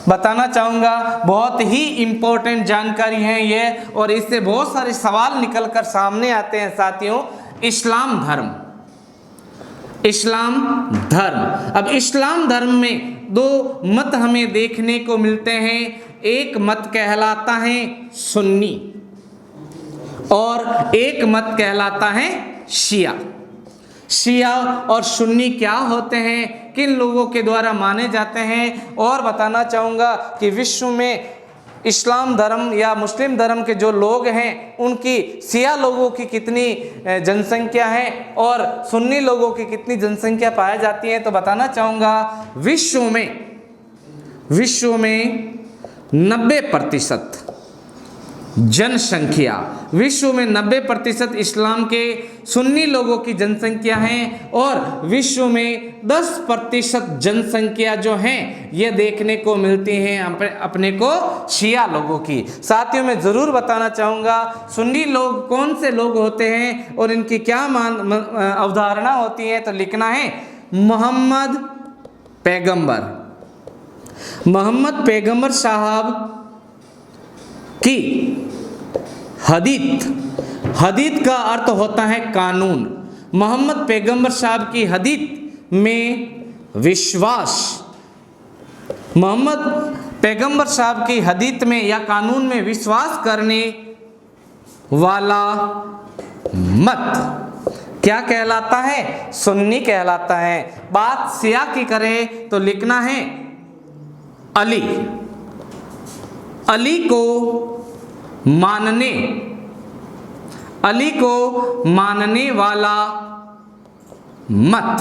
[SPEAKER 1] बताना चाहूँगा, बहुत ही इम्पोर्टेंट जानकारी है ये और इससे बहुत सारे सवाल निकल कर सामने आते हैं। साथियों, इस्लाम धर्म, अब इस्लाम धर्म में 2 मत हमें देखने को मिलते हैं। एक मत कहलाता है सुन्नी और एक मत कहलाता है शिया और सुन्नी क्या होते हैं, किन लोगों के द्वारा माने जाते हैं। और बताना चाहूँगा कि विश्व में इस्लाम धर्म या मुस्लिम धर्म के जो लोग हैं उनकी शिया लोगों की कितनी जनसंख्या है और सुन्नी लोगों की कितनी जनसंख्या पाई जाती है। तो बताना चाहूँगा विश्व में 90% जनसंख्या, विश्व में 90% इस्लाम के सुन्नी लोगों की जनसंख्या है और विश्व में 10% जनसंख्या जो है ये देखने को मिलती है अपने को शिया लोगों की। साथियों मैं ज़रूर बताना चाहूँगा सुन्नी लोग कौन से लोग होते हैं और इनकी क्या अवधारणा होती है। तो लिखना है मोहम्मद पैगंबर साहब की हदीत का अर्थ होता है कानून। मोहम्मद पैगंबर साहब की हदीत में विश्वास, मोहम्मद पैगंबर साहब की हदीत में या कानून में विश्वास करने वाला मत क्या कहलाता है? सुन्नी कहलाता है। बात शिया की करें तो लिखना है अली को मानने वाला मत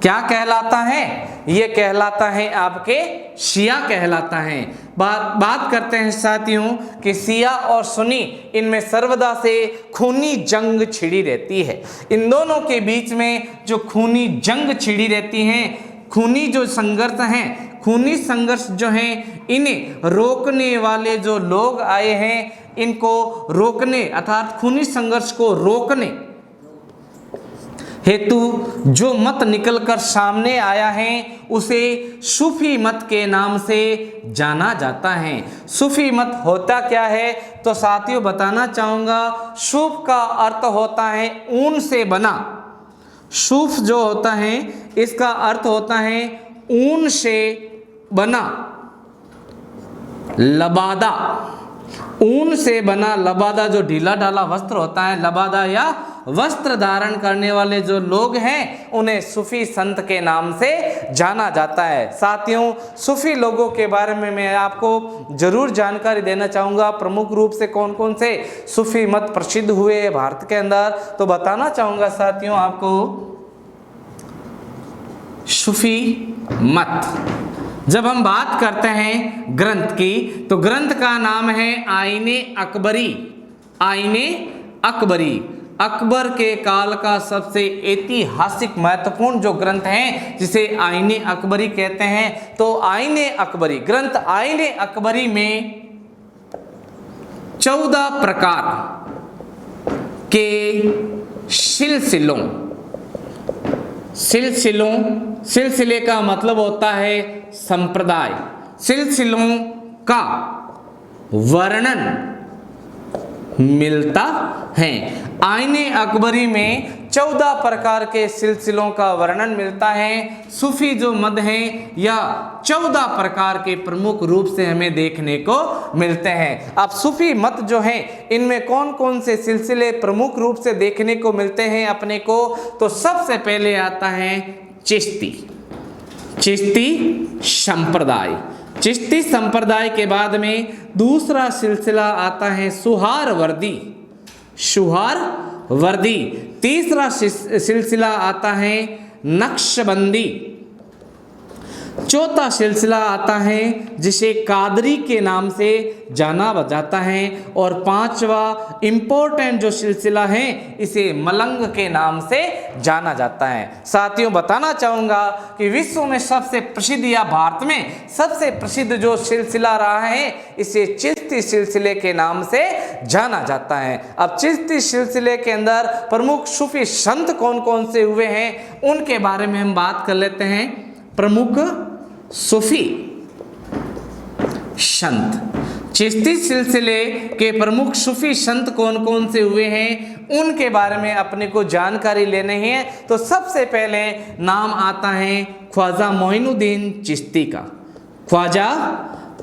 [SPEAKER 1] क्या कहलाता है? ये कहलाता है आपके शिया कहलाता है। बात करते हैं साथियों कि शिया और सुन्नी इनमें सर्वदा से खूनी जंग छिड़ी रहती है। इन दोनों के बीच में जो खूनी जंग छिड़ी रहती है, खूनी जो संघर्ष हैं, खूनी संघर्ष जो हैं, इन्हें रोकने वाले जो लोग आए हैं, इनको रोकने अर्थात खूनी संघर्ष को रोकने हेतु जो मत निकलकर सामने आया है उसे सूफी मत के नाम से जाना जाता है। सूफी मत होता क्या है? तो साथियों बताना चाहूँगा, सूफ का अर्थ होता है ऊन से बना। सूफ जो होता है इसका अर्थ होता है ऊन से बना लबादा। ऊन से बना लबादा जो ढीला ढाला वस्त्र होता है, लबादा या वस्त्र धारण करने वाले जो लोग हैं उन्हें सूफी संत के नाम से जाना जाता है। साथियों सूफी लोगों के बारे में मैं आपको जरूर जानकारी देना चाहूँगा। प्रमुख रूप से कौन कौन से सूफी मत प्रसिद्ध हुए भारत के अंदर, तो बताना चाहूँगा साथियों आपको सूफी मत। जब हम बात करते हैं ग्रंथ की तो ग्रंथ का नाम है आईने अकबरी। आईने अकबरी अकबर के काल का सबसे ऐतिहासिक महत्वपूर्ण जो ग्रंथ है जिसे आईने अकबरी कहते हैं। तो आईने अकबरी ग्रंथ आईने अकबरी में 14 प्रकार के सिलसिले का मतलब होता है संप्रदाय। सिलसिलों का वर्णन मिलता है। आईने अकबरी में 14 प्रकार के सिलसिलों का वर्णन मिलता है। सूफी जो मत हैं या 14 प्रकार के प्रमुख रूप से हमें देखने को मिलते हैं। अब सूफी मत जो हैं इनमें कौन कौन से सिलसिले प्रमुख रूप से देखने को मिलते हैं अपने को? तो सबसे पहले आता है चिश्ती संप्रदाय। चिश्ती संप्रदाय के बाद में दूसरा सिलसिला आता है सुहारवर्दी। तीसरा सिलसिला आता है नक्शबंदी। चौथा सिलसिला आता है जिसे कादरी के नाम से जाना जाता है और पांचवा इम्पोर्टेंट जो सिलसिला है इसे मलंग के नाम से जाना जाता है। साथियों बताना चाहूँगा कि विश्व में सबसे प्रसिद्ध या भारत में सबसे प्रसिद्ध जो सिलसिला रहा है इसे चिश्ती सिलसिले के नाम से जाना जाता है। अब चिश्ती सिलसिले के अंदर प्रमुख सूफी संत कौन कौन से हुए हैं उनके बारे में हम बात कर लेते हैं। प्रमुख सूफी संत, चिश्ती सिलसिले के प्रमुख सूफी संत कौन कौन से हुए हैं उनके बारे में अपने को जानकारी लेनी है। तो सबसे पहले नाम आता है ख्वाजा मोइनुद्दीन चिश्ती का। ख्वाजा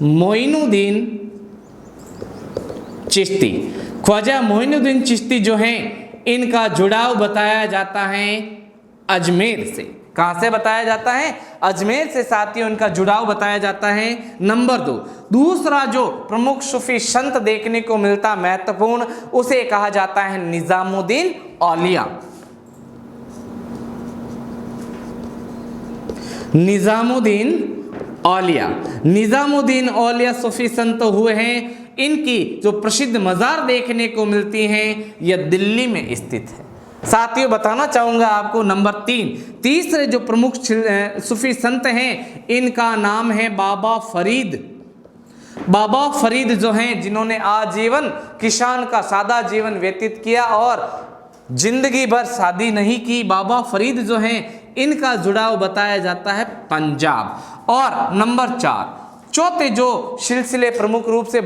[SPEAKER 1] मोइनुद्दीन चिश्ती, ख्वाजा मोइनुद्दीन चिश्ती जो हैं इनका जुड़ाव बताया जाता है अजमेर से। कहाँ से बताया जाता है? अजमेर से। साथियों इनका जुड़ाव बताया जाता है। नंबर 2, दूसरा जो प्रमुख सूफी संत देखने को मिलता महत्वपूर्ण उसे कहा जाता है निजामुद्दीन औलिया। निजामुद्दीन औलिया सूफी संत हुए हैं। इनकी जो प्रसिद्ध मज़ार देखने को मिलती हैं यह दिल्ली में स्थित है। साथियों बताना चाहूँगा आपको नंबर 3, तीसरे जो प्रमुख सूफी संत हैं इनका नाम है बाबा फरीद। बाबा फरीद जो हैं जिन्होंने आजीवन किसान का सादा जीवन व्यतीत किया और जिंदगी भर शादी नहीं की। बाबा फरीद जो हैं इनका जुड़ाव बताया जाता है पंजाब। और नंबर 4, चौथे जो सिलसिले प्रमुख रूप से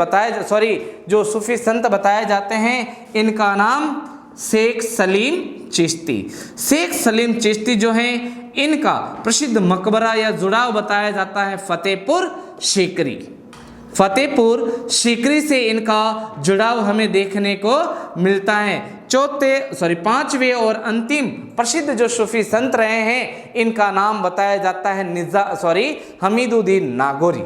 [SPEAKER 1] जो सूफी संत बताए जाते हैं इनका नाम शेख सलीम चिश्ती। शेख सलीम चिश्ती जो हैं इनका प्रसिद्ध मकबरा या जुड़ाव बताया जाता है फतेहपुर सीकरी। फतेहपुर सीकरी से इनका जुड़ाव हमें देखने को मिलता है। पांचवें और अंतिम प्रसिद्ध जो सूफी संत रहे हैं इनका नाम बताया जाता है हमीदुद्दीन नागौरी।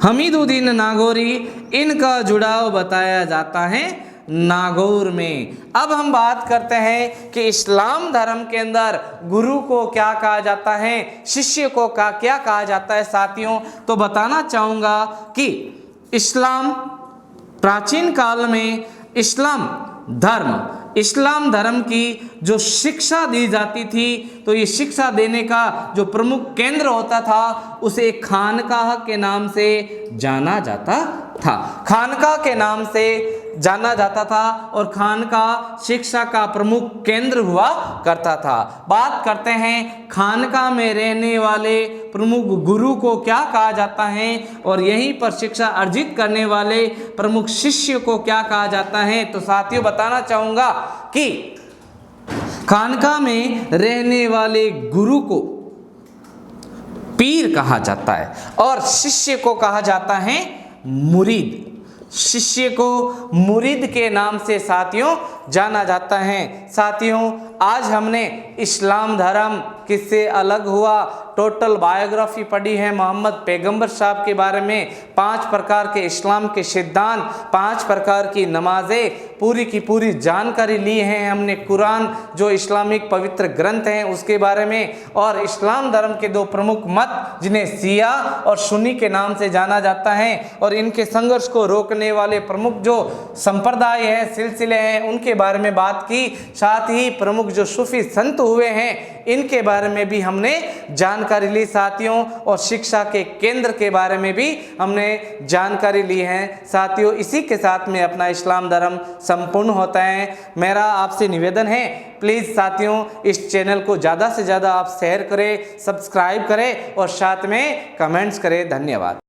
[SPEAKER 1] हमीदुद्दीन नागौरी इनका जुड़ाव बताया जाता है नागौर में। अब हम बात करते हैं कि इस्लाम धर्म के अंदर गुरु को क्या कहा जाता है, शिष्य को क्या कहा जाता है। साथियों तो बताना चाहूँगा कि इस्लाम प्राचीन काल में इस्लाम धर्म की जो शिक्षा दी जाती थी तो ये शिक्षा देने का जो प्रमुख केंद्र होता था उसे खानकाह के नाम से जाना जाता था। खानकाह के नाम से जाना जाता था और खानकाह शिक्षा का प्रमुख केंद्र हुआ करता था। बात करते हैं खानकाह में रहने वाले प्रमुख गुरु को क्या कहा जाता है और यहीं पर शिक्षा अर्जित करने वाले प्रमुख शिष्य को क्या कहा जाता है। तो साथियों बताना चाहूँगा कि खानकाह में रहने वाले गुरु को पीर कहा जाता है और शिष्य को कहा जाता है मुरीद। शिष्य को मुरीद के नाम से साथियों जाना जाता है। साथियों आज हमने इस्लाम धर्म किससे अलग हुआ टोटल बायोग्राफी पढ़ी है मोहम्मद पैगंबर साहब के बारे में, 5 प्रकार के इस्लाम के सिद्धांत, 5 प्रकार की नमाजें, पूरी की पूरी जानकारी ली है हमने। कुरान जो इस्लामिक पवित्र ग्रंथ हैं उसके बारे में और इस्लाम धर्म के 2 प्रमुख मत जिन्हें शिया और सुन्नी के नाम से जाना जाता है और इनके संघर्ष को रोकने वाले प्रमुख जो संप्रदाय हैं, सिलसिले हैं, उनके बारे में बात की। साथ ही प्रमुख जो सूफी संत हुए हैं इनके बारे में भी हमने जानकारी ली साथियों और शिक्षा के केंद्र के बारे में भी हमने जानकारी ली है साथियों। इसी के साथ में अपना इस्लाम धर्म संपूर्ण होता है। मेरा आपसे निवेदन है प्लीज़ साथियों इस चैनल को ज़्यादा से ज़्यादा आप शेयर करें, सब्सक्राइब करें और साथ में कमेंट्स करें। धन्यवाद।